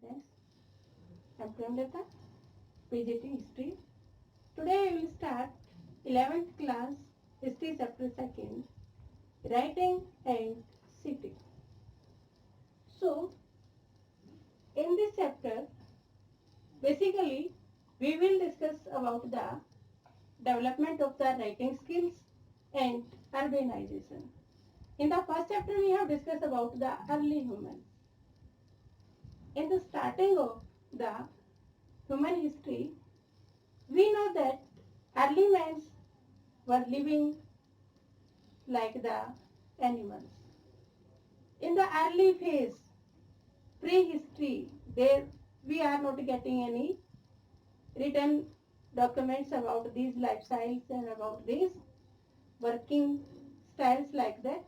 students. I'm Premlata, PGT History. Today we will start 11th class History Chapter 2nd, Writing and City. So, in this chapter, basically we will discuss about the development of the writing skills and urbanization. In the first chapter, we have discussed about the early humans. In the starting of the human history, we know that early men were living like the animals. In the early phase, prehistory, there we are not getting any written documents about these lifestyles and about these working styles like that.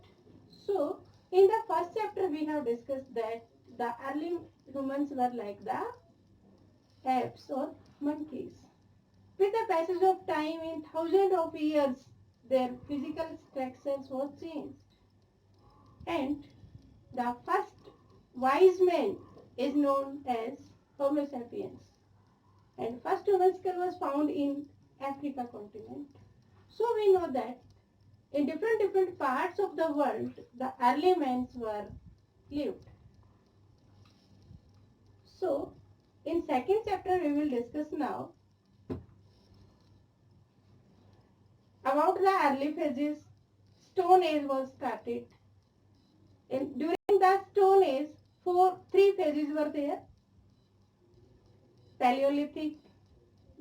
So, in the first chapter, we have discussed that the early humans were like the apes or monkeys. With the passage of time, in thousands of years, their physical structures was changed. And the first wise man is known as Homo sapiens. And first human skull was found in Africa continent. So we know that in different parts of the world, the early men were lived. So in second chapter, we will discuss now about the early phases. Stone Age was started. During the Stone Age, three phases were there: Paleolithic,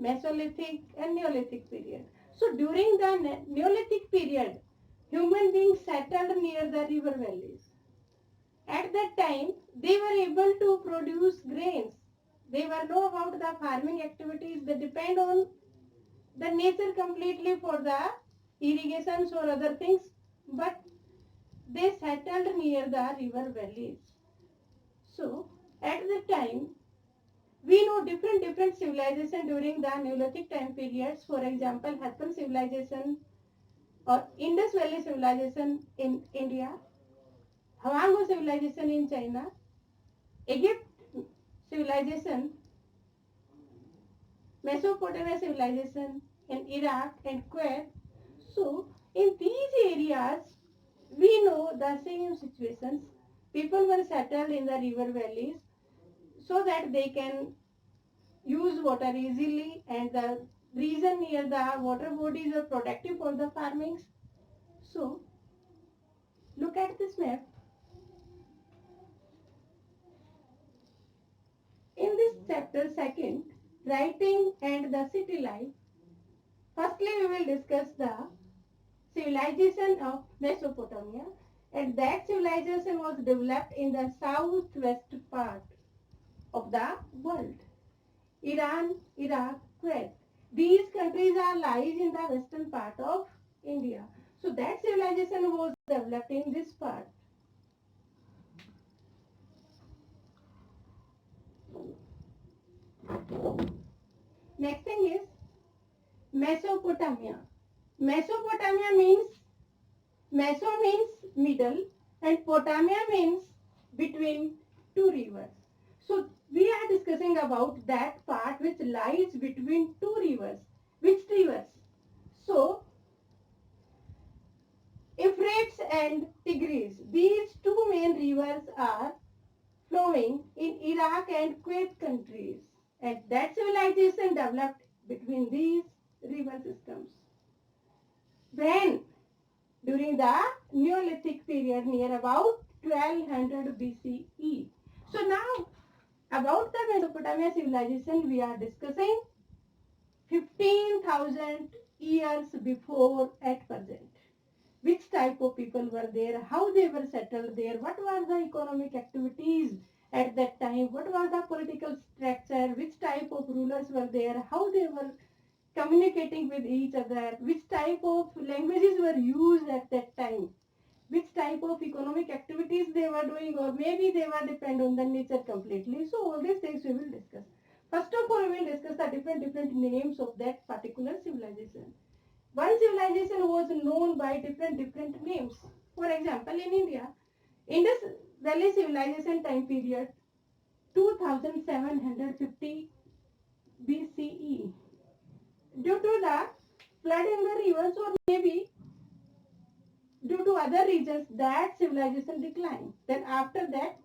Mesolithic, and Neolithic period. So during the Neolithic period, human beings settled near the river valleys. At that time, they were able to produce grains. They were know about the farming activities. They depend on the nature completely for the irrigations or other things. But they settled near the river valleys. So at the time, we know different civilization during the Neolithic time periods. For example, Harappan civilization or Indus Valley civilization in India, Huanghu civilization in China, Egypt civilization, Mesopotamia civilization in Iraq and Kuwait. So in these areas, we know the same situations. People were settled in the river valleys so that they can use water easily, and the region near the water bodies are protective for the farmings. So look at this map. In this chapter second, writing and the city life, firstly we will discuss the civilization of Mesopotamia, and that civilization was developed in the southwest part of the world. Iran, Iraq, Kuwait. These countries are lies in the western part of India. So that civilization was developed in this part. Next thing is Mesopotamia. Mesopotamia means, Meso means middle and Potamia means between two rivers. So we are discussing about that part which lies between two rivers. Which rivers? So Euphrates and Tigris. These two main rivers are flowing in Iraq and Kuwait countries, and that civilization developed between these river systems. When during the Neolithic period near about 1200 BCE. So now about the Mesopotamia civilization we are discussing 15,000 years before at present. Which type of people were there, how they were settled there, what were the economic activities at that time, what was the political structure, which type of rulers were there, how they were communicating with each other, which type of languages were used at that time, which type of economic activities they were doing, or maybe they were depend on the nature completely. So all these things we will discuss. First of all, we will discuss the different names of that particular civilization. One civilization was known by different names. For example, in India, Indus Valley civilization time period, 2750 BCE. Due to the flood in the rivers or maybe due to other reasons that civilization declined. Then after that,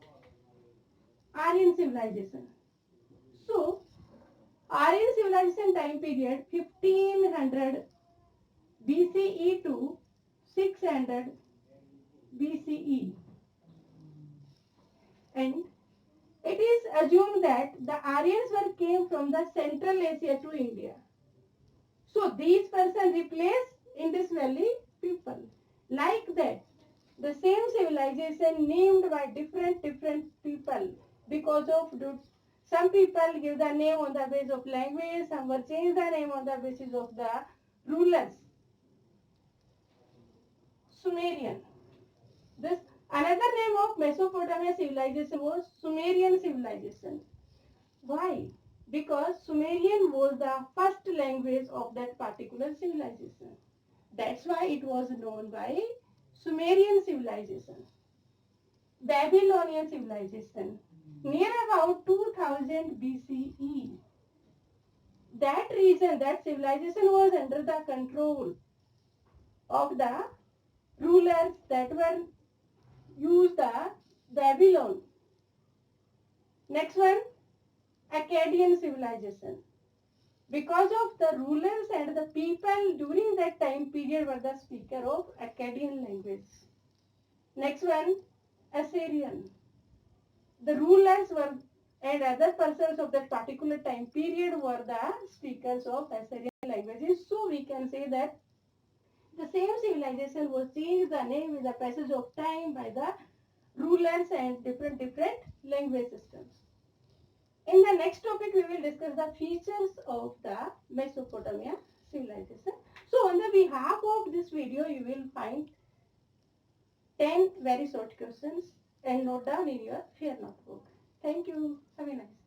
Aryan civilization. So, Aryan civilization time period 1500 BCE to 600 BCE. And it is assumed that the Aryans came from the Central Asia to India. So these persons replaced Indus Valley people. Like that, the same civilization named by different people because of some people give the name on the basis of language, some will change the name on the basis of the rulers. Sumerian. This another name of Mesopotamia civilization was Sumerian civilization. Why? Because Sumerian was the first language of that particular civilization. That's why it was known by Sumerian civilization. Babylonian civilization, near about 2000 BCE. That region, that civilization was under the control of the rulers that were used the Babylon. Next one, Akkadian civilization. Because of the rulers and the people during that time period were the speaker of Akkadian language. Next one, Assyrian. The rulers were and other persons of that particular time period were the speakers of Assyrian languages. So we can say that the same civilization was changed the name with the passage of time by the rulers and different language systems. In the next topic, we will discuss the features of the Mesopotamia civilization. So on the behalf of this video, you will find 10 very short questions and note down in your fair notebook. Thank you. Have a nice day.